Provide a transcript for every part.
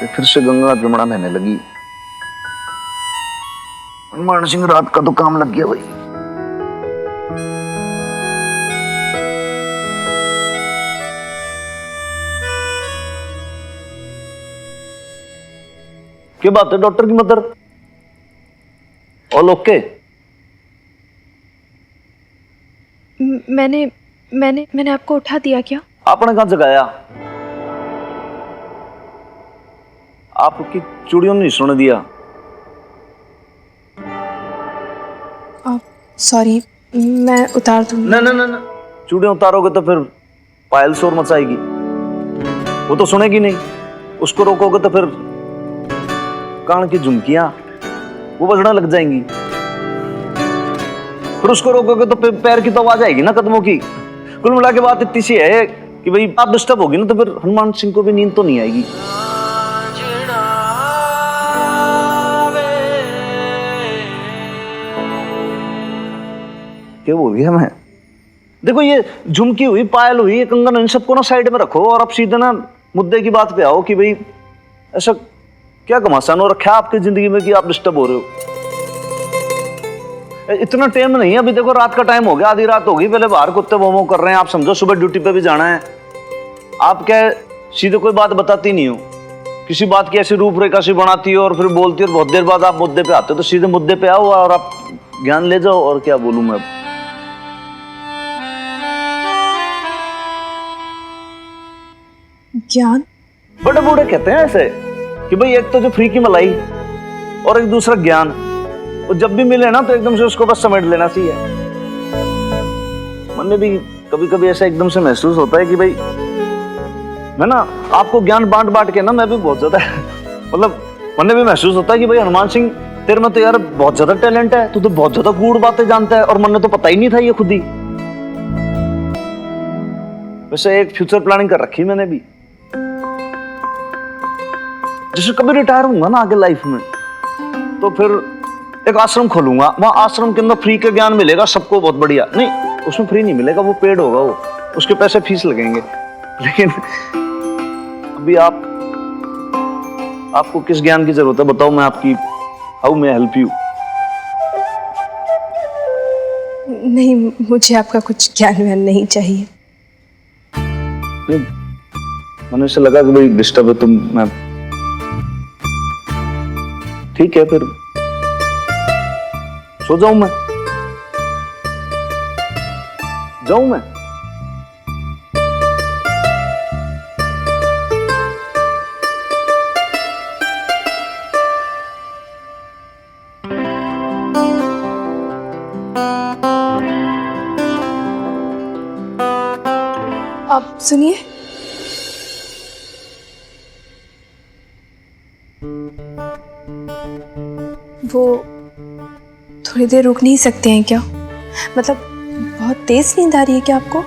फिर से गंगा जमुना बहने लगी। हनुमान सिंह रात का तो काम लग गया भाई। क्या बात है डॉक्टर की मदर? All okay? मैंने मैंने मैंने आपको उठा दिया क्या? आपने कहां जगाया? आपकी चूड़ियों ने सुन दिया। सॉरी, मैं उतार दूंगी। ना ना ना ना, चूड़ियां उतारोगे तो फिर पायल शोर मचाएगी, वो तो सुनेगी नहीं। उसको रोकोगे तो फिर कान की झुमकियां वो बजने लग जाएंगी। फिर उसको रोकोगे तो पैर की तो आवाज आएगी ना, कदमों की। कुल मिला के बात इतनी सी है कि भाई आप डिस्टर्ब होगी ना तो फिर हनुमान सिंह को भी नींद तो नहीं आएगी। क्या बोल गया मैं? देखो ये झुमकी हुई, पायल हुई, ये कंगन, इन सबको ना साइड में रखो और अब सीधे ना मुद्दे की बात पे आओ कि भाई ऐसा क्या घमासान हो रखा है आपकी जिंदगी में कि आप डिस्टर्ब हो रहे हो? इतना टाइम नहीं है अभी, देखो रात का टाइम हो गया, आधी रात होगी, पहले बाहर कुत्ते वो कर रहे हैं। आप समझो सुबह ड्यूटी पे भी जाना है। आप क्या सीधे कोई बात बताती नहीं हो, किसी बात की ऐसी रूपरेखा सी बनाती हो और फिर बोलती हो, और बहुत देर बाद आप मुद्दे पे आते हो। तो सीधे मुद्दे पे आओ और आप ज्ञान ले जाओ। और क्या बोलूं मैं? ज्ञान? बड़े बूढ़े कहते हैं ऐसे कि भाई एक तो जो फ्री की मलाई और एक दूसरा ज्ञान, वो जब भी मिले ना तो एकदम से उसको बस समेट लेना चाहिए। मन में भी कभी कभी ऐसा एकदम से महसूस होता है कि भाई मैं ना आपको ज्ञान बांट बांट के ना मैं भी बहुत ज्यादा मतलब मन में भी महसूस होता है कि भाई हनुमान सिंह तेरे में तो यार बहुत ज्यादा टैलेंट है, तू तो बहुत ज्यादा गूढ़ बातें जानता है और मन ने तो पता ही नहीं था ये खुद ही। वैसे एक फ्यूचर प्लानिंग कर रखी मैंने भी, जैसे कभी रिटायर होऊंगा ना आगे लाइफ में तो फिर एक आश्रम खोलूंगा। वहां आश्रम के अंदर फ्री का ज्ञान मिलेगा सबको, बहुत बढ़िया। नहीं, उसमें फ्री नहीं मिलेगा, वो पेड होगा, वो उसके पैसे फीस लगेंगे। लेकिन अभी आपको किस ज्ञान की जरूरत है बताओ, मैं आपकी हाउ मे हेल्प यू? नहीं, मुझे आपका कुछ ज्ञान व्यान नहीं चाहिए। मैंने से लगा कि भाई डिस्टर्ब है तुम, मैं ठीक है फिर सो जाऊं मैं? जाऊं मैं? आप सुनिए, वो थोड़ी देर रुक नहीं सकते हैं क्या? मतलब बहुत तेज नींद आ रही है क्या आपको?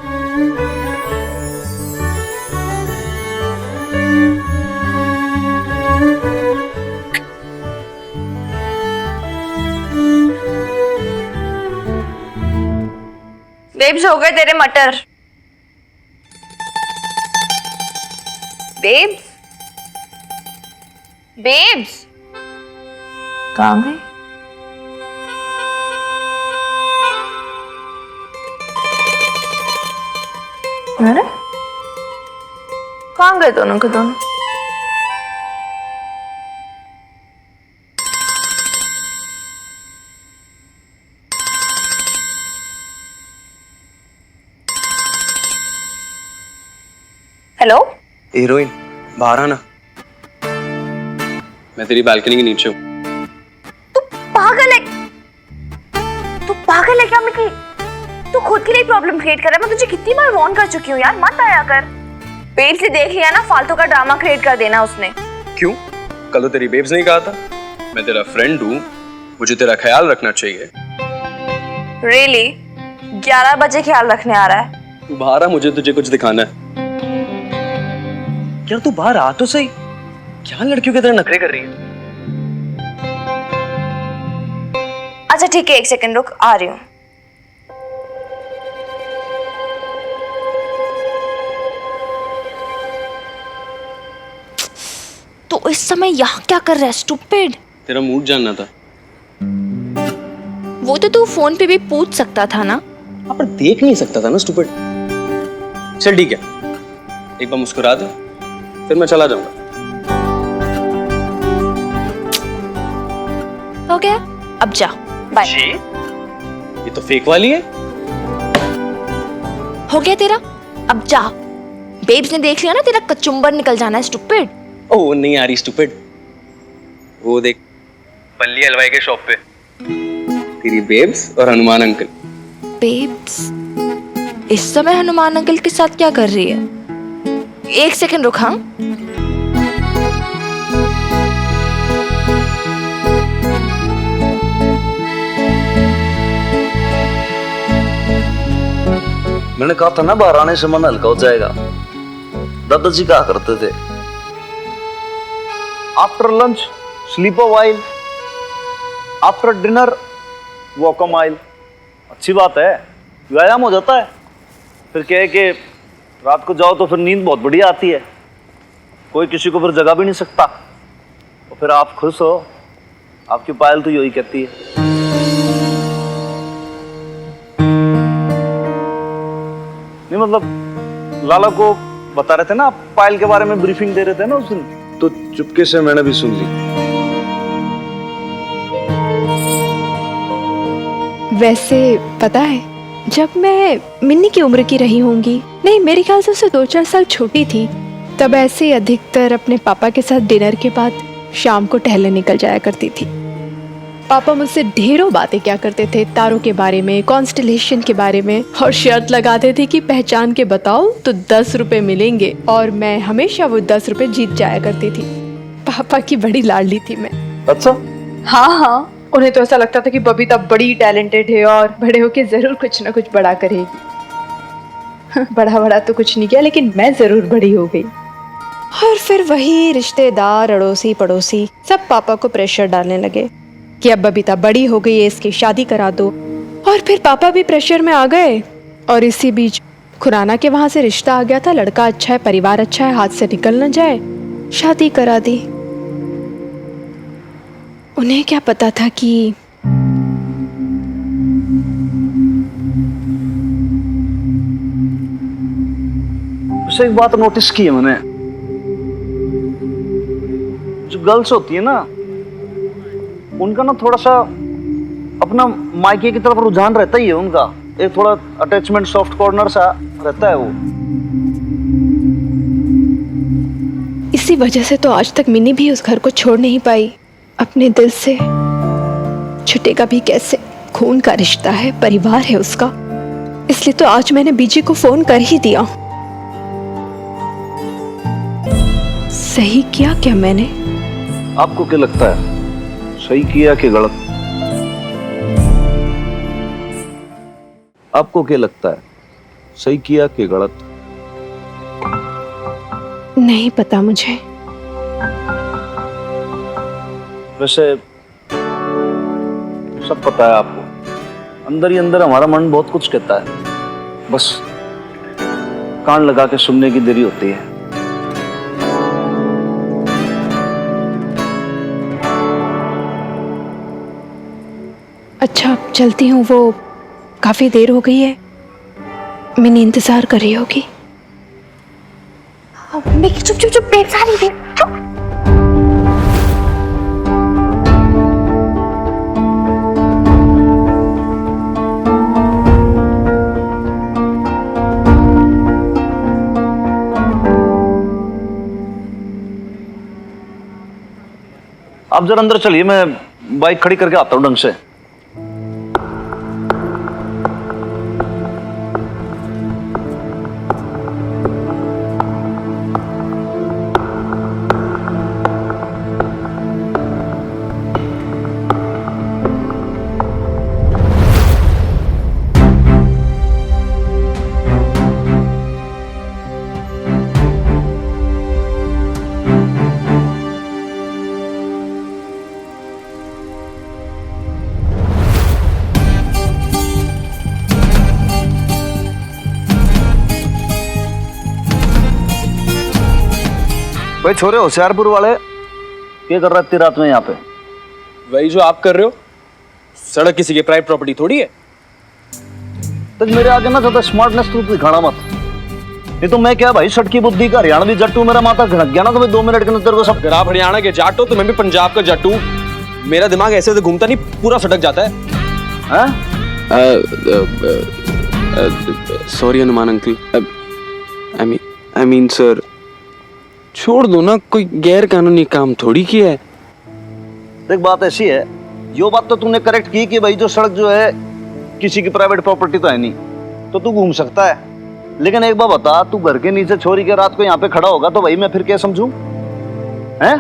बेब्स, हो गए तेरे मटर। बेब्स, बेब्स कहाँ गए? अरे कहाँ गए दोनों के दोनों? हेलो हीरोइन, बाहर आना। मैं तेरी बालकनी के नीचे हूँ। तू पागल है, तू पागल है क्या मिकी? तू खुद के लिए प्रॉब्लम क्रिएट कर रहा है। मैं तुझे कितनी बार वार्न कर चुकी हूँ यार, मत आया कर। पेट से देख लिया ना, फालतू का ड्रामा क्रिएट कर देना उसने। क्यों? कल तो तेरी बेब्स नहीं कहा था मैं तेरा फ्रेंड हूँ, मुझे तेरा ख्याल रखना चाहिए। रियली? 11 बजे ख्याल रखने आ रहा है? तू बाहर आ, मुझे तुझे कुछ दिखाना है। यार तू बाहर आ तो सही, क्या लड़कियों की तरह नखरे कर रही है? अच्छा ठीक है, 1 सेकंड रुक, आ रही हूँ। तू तू इस समय यहाँ क्या कर रहा है स्टूपिड? तेरा मूड जानना था। वो तो तू फोन पे भी पूछ सकता था ना। हाँ, पर देख नहीं सकता था ना स्टूपिड। चल ठीक है, एक बार मुस्कुरा दे, फिर मैं चला जाऊंगा। हो गया, अब जा, बाय। ये तो फेक वाली है। हो गया तेरा, अब जा। बेब्स ने देख लिया ना, तेरा कचुम्बर निकल जाना है स्टूपिड। ओह नहीं आ रही स्टूपिड, वो देख पल्ली हलवाई के शॉप पे तेरी बेब्स और हनुमान अंकल। बेब्स इस समय हनुमान अंकल के साथ क्या कर रही है? एक सेकंड रुक। हाँ, मैंने कहा था ना बाहर आने से मन हल्का हो जाएगा। दादाजी कहा करते थे, after lunch sleep a while, after dinner walk a mile. अच्छी बात है, व्यायाम हो जाता है। फिर क्या है कि रात को जाओ तो फिर नींद बहुत बढ़िया आती है, कोई किसी को फिर जगा भी नहीं सकता। और फिर आप खुश हो, आपकी पायल तो यही कहती है। नहीं मतलब लाला को बता रहे थे ना, आप पायल के बारे में ब्रीफिंग दे रहे थे ना उस दिन, तो चुपके से मैंने भी सुन ली। वैसे पता है, जब मैं मिन्नी की उम्र की रही होंगी, नहीं मेरे ख्याल से उससे 2-4 साल छोटी थी, तब ऐसे अधिकतर अपने पापा के साथ डिनर के बाद शाम को टहलने निकल जाया करती थी। पापा मुझसे ढेरों बातें क्या करते थे, तारों के बारे में, कॉन्स्टलेशन के बारे में, और शर्त लगाते थे कि पहचान के बताओ तो 10 रुपए मिलेंगे, और मैं हमेशा वो 10 रुपए जीत जाया करती थी। पापा की बड़ी लाडली थी मैं। अच्छा, हाँ, उन्हें तो ऐसा लगता था कि बबीता बड़ी टैलेंटेड है और बड़े होके जरूर कुछ ना कुछ बड़ा करेगी। बड़ा तो कुछ नहीं किया, लेकिन मैं जरूर बड़ी हो गई। और फिर वही रिश्तेदार, अड़ोसी पड़ोसी सब पापा को प्रेशर डालने लगे कि अब बबीता बड़ी हो गई है, इसकी शादी करा दो। और फिर पापा भी प्रेशर में आ गए, और इसी बीच खुराना के वहां से रिश्ता आ गया था, लड़का अच्छा है, परिवार अच्छा है, हाथ से निकल न जाए, शादी करा दी। उन्हें क्या पता था कि वैसे एक बात नोटिस की है मैंने, जो गर्ल्स होती है ना, उनका ना थोड़ा सा अपना मायके की तरफ रुझान रहता ही है उनका, एक थोड़ा अटैचमेंट सॉफ्ट कॉर्नर सा रहता है वो। इसी वजह से तो आज तक मिनी भी उस घर को छोड़ नहीं पाई अपने दिल से। छुटेगा भी कैसे, खून का रिश्ता है, परिवार है उसका। इसलिए तो आज मैंने बीजी को फोन कर ही दिया। सही किया क्या मैंने? आपको क्या लगता है, सही किया कि गलत? आपको क्या लगता है, सही किया कि गलत? नहीं पता मुझे। वैसे सब पता है आपको, अंदर ही अंदर हमारा मन बहुत कुछ कहता है, बस कान लगा के सुनने की देरी होती है। अच्छा चलती हूँ, वो काफी देर हो गई है, मिनी इंतजार कर रही होगी। मिकी चुप चुप चुप, बेब्स आ रही है, चुप। आप जरा अंदर चलिए, मैं बाइक खड़ी करके आता हूँ ढंग से। भाई छोरे होशियारपुर वाले, क्या कर रहा है इतनी रात में यहाँ पे? वही जो आप कर रहे हो। सड़क किसी की प्राइवेट प्रॉपर्टी थोड़ी है। तो मेरे आगे ना ज्यादा स्मार्टनेस तू दिखाना मत। ये तो मैं क्या भाई, सटकी बुद्धि का हरियाणवी जट्टू, मेरा माथा घड़क गया ना तो मैं 2 मिनट के अंदर तेरे को सब। अगर आप हरियाणा के जाट हो तो मैं भी पंजाब का जट हूं। मेरा दिमाग ऐसे तो घूमता नहीं, पूरा सटक जाता है। हैं? Sorry Hanuman uncle, I mean sir, छोड़ दो ना, कोई गैर कानूनी काम थोड़ी किया है। देख बात ऐसी है, यो बात तो तूने करेक्ट की कि भाई जो सड़क जो है किसी की प्राइवेट प्रॉपर्टी तो है नहीं, तो तू घूम सकता है। लेकिन एक बात बता, तू घर के नीचे छोरी के रात को यहाँ पे खड़ा होगा तो भाई मैं फिर क्या समझूं? हैं?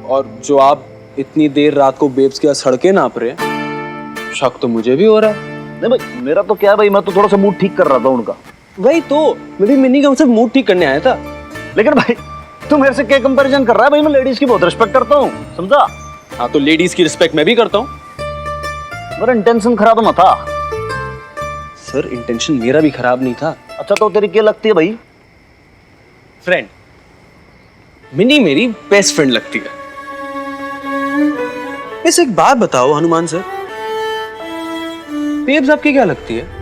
और जो आप इतनी देर रात को बेब्स के सड़कें नाप रहे हैं, शक तो मुझे भी हो रहा है। नहीं भाई, मेरा तो क्या है भाई, मैं तो थोड़ा सा मूड ठीक कर रहा था उनका। वही तो, मैं भी मिनी का सिर्फ मूड ठीक करने आया था। लेकिन भाई तू मेरे से क्या कंपैरिजन कर रहा है? भाई मैं लेडीज की बहुत रिस्पेक्ट करता हूँ, समझा? हाँ तो लेडीज की रिस्पेक्ट मैं भी करता हूँ। मेरा इंटेंशन खराब ना था। सर इंटेंशन मेरा भी खराब नहीं था। अच्छा तो तेरी क्या लगती है भाई? फ्रेंड, मिनी मेरी बेस्ट फ्रेंड लगती है। वैसे एक बात बताओ हनुमान सर, बेब्स आपकी क्या लगती है?